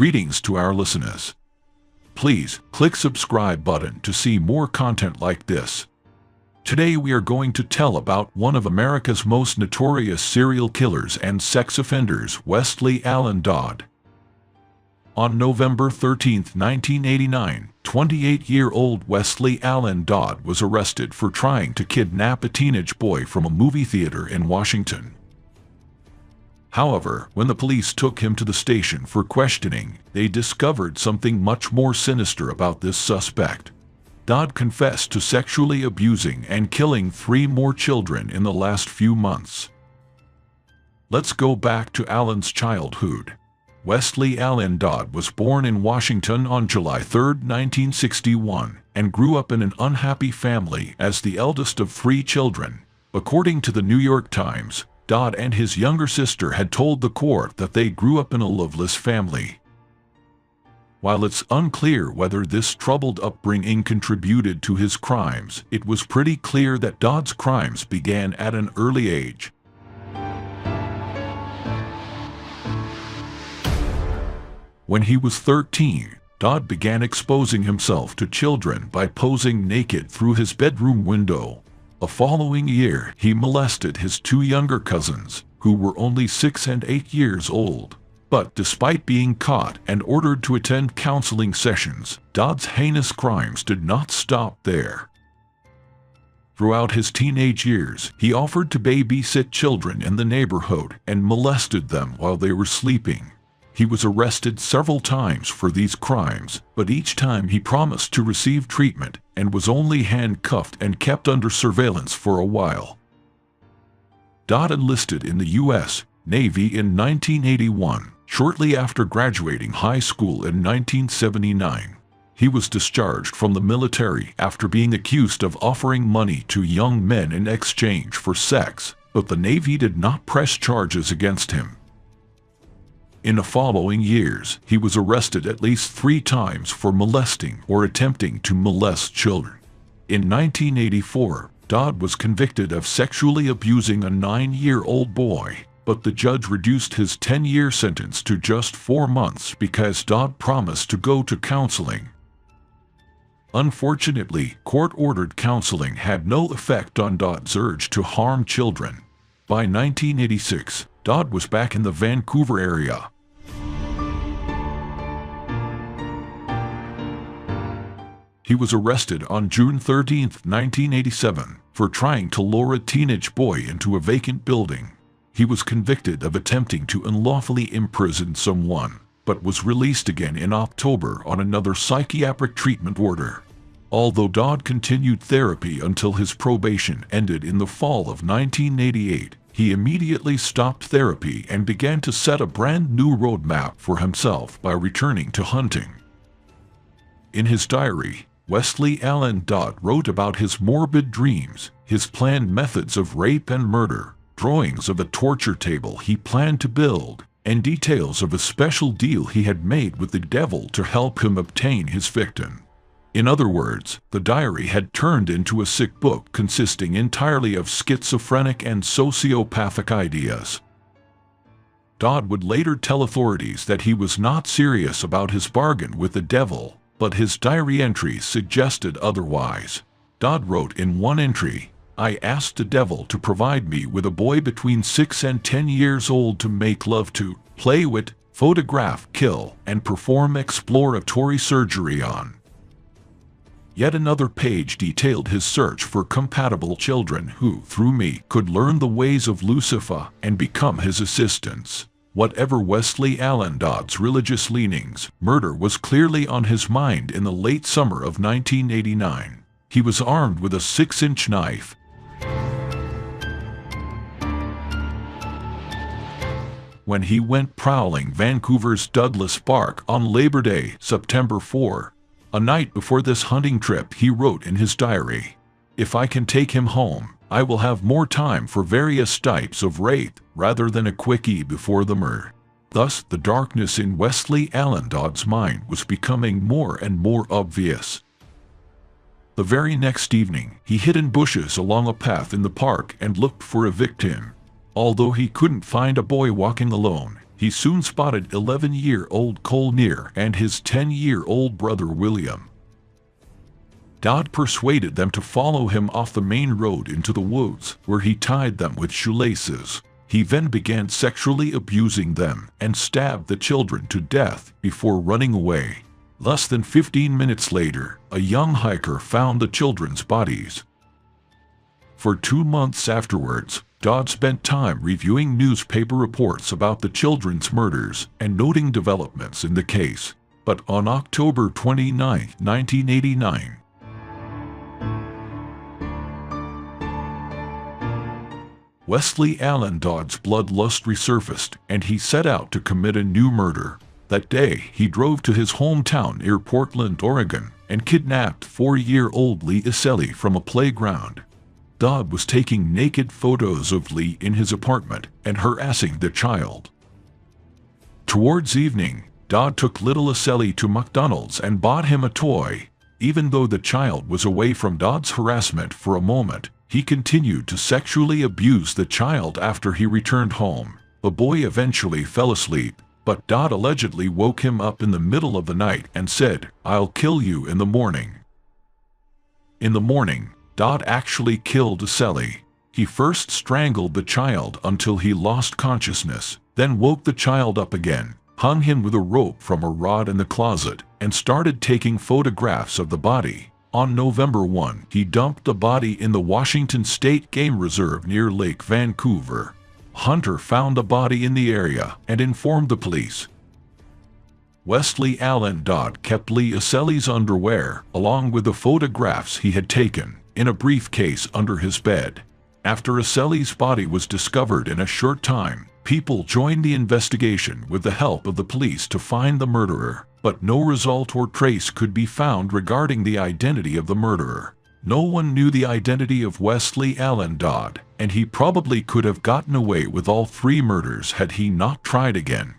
Greetings to our listeners. Please click subscribe button to see more content like this. Today we are going to tell about one of America's most notorious serial killers and sex offenders, Westley Allan Dodd. On November 13, 1989, 28-year-old Westley Allan Dodd was arrested for trying to kidnap a teenage boy from a movie theater in Washington. However, when the police took him to the station for questioning, they discovered something much more sinister about this suspect. Dodd confessed to sexually abusing and killing 3 more children in the last few months. Let's go back to Allan's childhood. Westley Allan Dodd was born in Washington on July 3, 1961, and grew up in an unhappy family as the eldest of 3 children. According to the New York Times, Dodd and his younger sister had told the court that they grew up in a loveless family. While it's unclear whether this troubled upbringing contributed to his crimes, it was pretty clear that Dodd's crimes began at an early age. When he was 13, Dodd began exposing himself to children by posing naked through his bedroom window. The following year, he molested his 2 younger cousins, who were only 6 and 8 years old. But despite being caught and ordered to attend counseling sessions, Dodd's heinous crimes did not stop there. Throughout his teenage years, he offered to babysit children in the neighborhood and molested them while they were sleeping. He was arrested several times for these crimes, but each time he promised to receive treatment and was only handcuffed and kept under surveillance for a while. Dodd enlisted in the U.S. Navy in 1981, shortly after graduating high school in 1979. He was discharged from the military after being accused of offering money to young men in exchange for sex, but the Navy did not press charges against him. In the following years, he was arrested at least 3 times for molesting or attempting to molest children. In 1984, Dodd was convicted of sexually abusing a 9-year-old boy, but the judge reduced his 10-year sentence to just 4 months because Dodd promised to go to counseling. Unfortunately, court-ordered counseling had no effect on Dodd's urge to harm children. By 1986, Dodd was back in the Vancouver area. He was arrested on June 13, 1987, for trying to lure a teenage boy into a vacant building. He was convicted of attempting to unlawfully imprison someone, but was released again in October on another psychiatric treatment order. Although Dodd continued therapy until his probation ended in the fall of 1988, he immediately stopped therapy and began to set a brand new roadmap for himself by returning to hunting. In his diary, Westley Allan Dodd wrote about his morbid dreams, his planned methods of rape and murder, drawings of a torture table he planned to build, and details of a special deal he had made with the devil to help him obtain his victim. In other words, the diary had turned into a sick book consisting entirely of schizophrenic and sociopathic ideas. Dodd would later tell authorities that he was not serious about his bargain with the devil, but his diary entries suggested otherwise. Dodd wrote in one entry, "I asked the devil to provide me with a boy between 6 and 10 years old to make love to, play with, photograph, kill, and perform exploratory surgery on." Yet another page detailed his search for compatible children who, through me, could learn the ways of Lucifer and become his assistants. Whatever Westley Allan Dodd's religious leanings, murder was clearly on his mind in the late summer of 1989. He was armed with a 6-inch knife. When he went prowling Vancouver's Douglas Park on Labor Day, September 4, a night before this hunting trip, he wrote in his diary, "If I can take him home, I will have more time for various types of rape rather than a quickie before the murder." Thus, the darkness in Westley Allan Dodd's mind was becoming more and more obvious. The very next evening, he hid in bushes along a path in the park and looked for a victim. Although he couldn't find a boy walking alone, He soon spotted 11-year-old Cole Neer and his 10-year-old brother William. Dodd persuaded them to follow him off the main road into the woods, where he tied them with shoelaces. He then began sexually abusing them and stabbed the children to death before running away. Less than 15 minutes later, a young hiker found the children's bodies. For 2 months afterwards, Dodd spent time reviewing newspaper reports about the children's murders and noting developments in the case. But on October 29, 1989, Westley Allan Dodd's bloodlust resurfaced, and he set out to commit a new murder. That day, he drove to his hometown near Portland, Oregon, and kidnapped 4-year-old Lee Iselli from a playground. Dodd was taking naked photos of Lee in his apartment and harassing the child. Towards evening, Dodd took little Iselli to McDonald's and bought him a toy. Even though the child was away from Dodd's harassment for a moment, he continued to sexually abuse the child after he returned home. The boy eventually fell asleep, but Dodd allegedly woke him up in the middle of the night and said, "I'll kill you in the morning." In the morning, Dodd actually killed Iselli. He first strangled the child until he lost consciousness, then woke the child up again, hung him with a rope from a rod in the closet, and started taking photographs of the body. On November 1, he dumped the body in the Washington State Game Reserve near Lake Vancouver. Hunter found the body in the area and informed the police. Westley Allan Dodd kept Lee Iselli's underwear, along with the photographs he had taken, in a briefcase under his bed. After Iselli's body was discovered in a short time, people joined the investigation with the help of the police to find the murderer, but no result or trace could be found regarding the identity of the murderer. No one knew the identity of Westley Allan Dodd, and he probably could have gotten away with all 3 murders had he not tried again.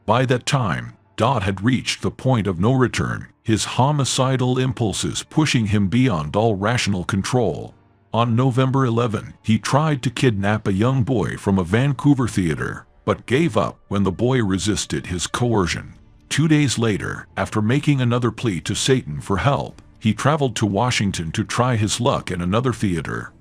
By that time, Dodd had reached the point of no return, his homicidal impulses pushing him beyond all rational control. On November 11, he tried to kidnap a young boy from a Vancouver theater, but gave up when the boy resisted his coercion. 2 days later, after making another plea to Satan for help, he traveled to Washington to try his luck in another theater.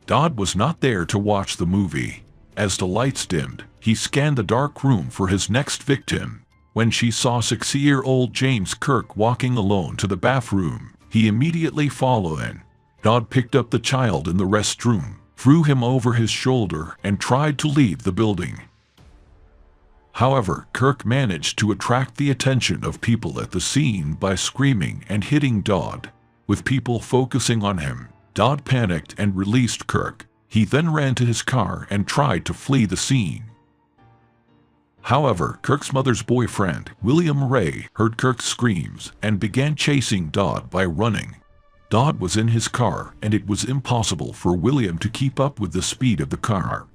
Dodd was not there to watch the movie. As the lights dimmed, he scanned the dark room for his next victim. When she saw 6-year-old James Kirk walking alone to the bathroom, he immediately followed in. Dodd picked up the child in the restroom, threw him over his shoulder, and tried to leave the building. However, Kirk managed to attract the attention of people at the scene by screaming and hitting Dodd. With people focusing on him, Dodd panicked and released Kirk. He then ran to his car and tried to flee the scene. However, Kirk's mother's boyfriend, William Ray, heard Kirk's screams and began chasing Dodd by running. Dodd was in his car, and it was impossible for William to keep up with the speed of the car.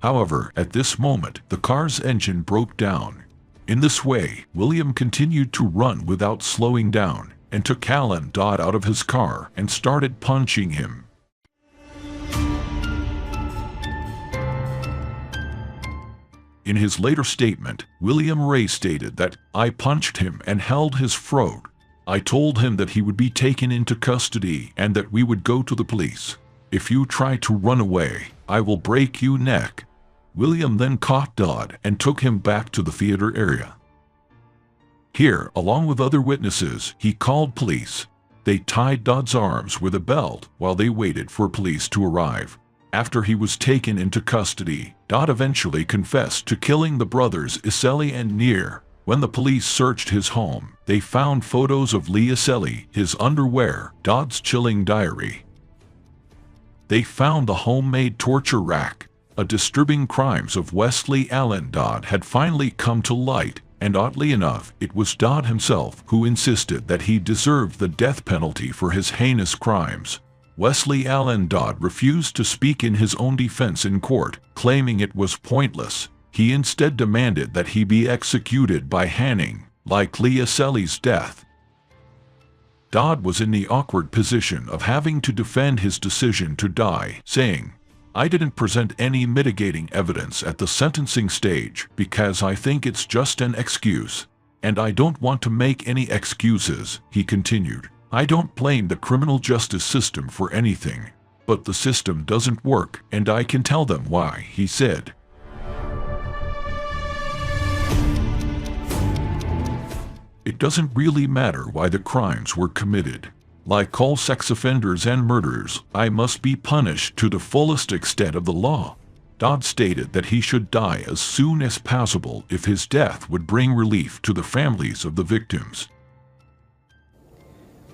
However, at this moment, the car's engine broke down. In this way, William continued to run without slowing down, and took Allan Dodd out of his car and started punching him. In his later statement, William Ray stated that, "I punched him and held his throat. I told him that he would be taken into custody and that we would go to the police. If you try to run away, I will break your neck." William then caught Dodd and took him back to the theater area. Here, along with other witnesses, he called police. They tied Dodd's arms with a belt while they waited for police to arrive. After he was taken into custody, Dodd eventually confessed to killing the brothers Iselli and Neer. When the police searched his home, they found photos of Lee Iselli, his underwear, Dodd's chilling diary. They found the homemade torture rack. A disturbing crimes of Westley Allan Dodd had finally come to light, and oddly enough, it was Dodd himself who insisted that he deserved the death penalty for his heinous crimes. Westley Allan Dodd refused to speak in his own defense in court, claiming it was pointless. He instead demanded that he be executed by hanging, like Lee Iselli's death. Dodd was in the awkward position of having to defend his decision to die, saying, "I didn't present any mitigating evidence at the sentencing stage because I think it's just an excuse. And I don't want to make any excuses," he continued. "I don't blame the criminal justice system for anything. But the system doesn't work, and I can tell them why," he said. It doesn't really matter why the crimes were committed. Like all sex offenders and murderers, I must be punished to the fullest extent of the law. Dodd stated that he should die as soon as possible if his death would bring relief to the families of the victims.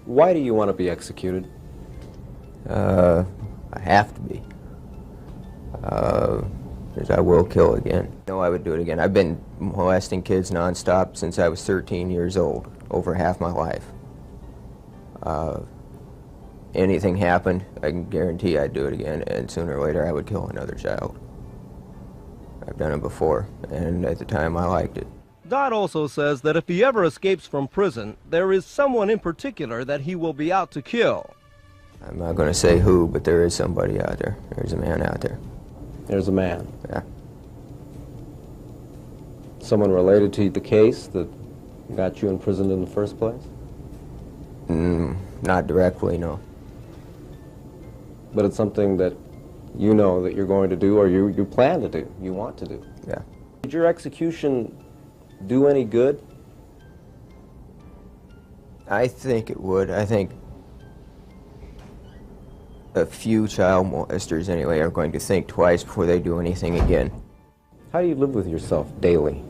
Why do you want to be executed? I have to be. Because I will kill again. No, I would do it again. I've been molesting kids nonstop since I was 13 years old, over half my life. Anything happened, I can guarantee I'd do it again, and sooner or later I would kill another child. I've done it before, and at the time I liked it. Dodd also says that if he ever escapes from prison, there is someone in particular that he will be out to kill. I'm not going to say who, but there is somebody out there. There's a man out there. There's a man. Yeah. Someone related to the case that got you imprisoned in the first place? Not directly, no. But it's something that you know that you're going to do, or you plan to do, you want to do. Yeah. Did your execution do any good? I think it would. I think a few child molesters, anyway, are going to think twice before they do anything again. How do you live with yourself daily?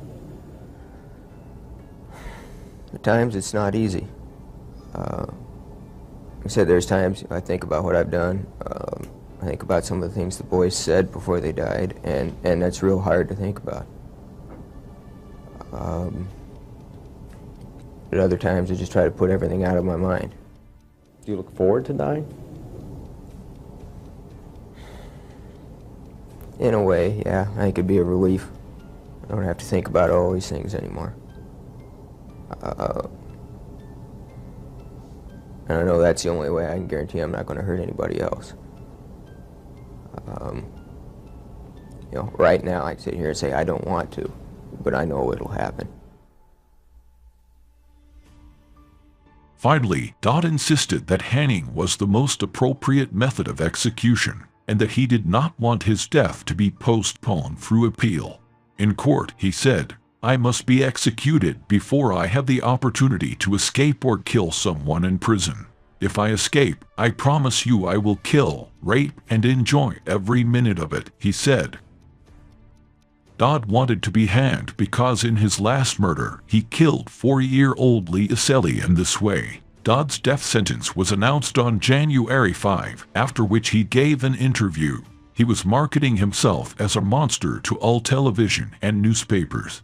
At times it's not easy. Like I said, there's times I think about what I've done. I think about some of the things the boys said before they died, and that's real hard to think about. At other times I just try to put everything out of my mind. Do you look forward to dying? In a way, yeah. I think it'd be a relief. I don't have to think about all these things anymore. And I know that's the only way I can guarantee I'm not going to hurt anybody else. You know, right now I can sit here and say I don't want to, but I know it'll happen. Finally, Dodd insisted that hanging was the most appropriate method of execution, and that he did not want his death to be postponed through appeal. In court, he said, "I must be executed before I have the opportunity to escape or kill someone in prison. If I escape, I promise you I will kill, rape, and enjoy every minute of it," he said. Dodd wanted to be hanged because in his last murder, he killed 4-year-old Lee Iselli in this way. Dodd's death sentence was announced on January 5, after which he gave an interview. He was marketing himself as a monster to all television and newspapers.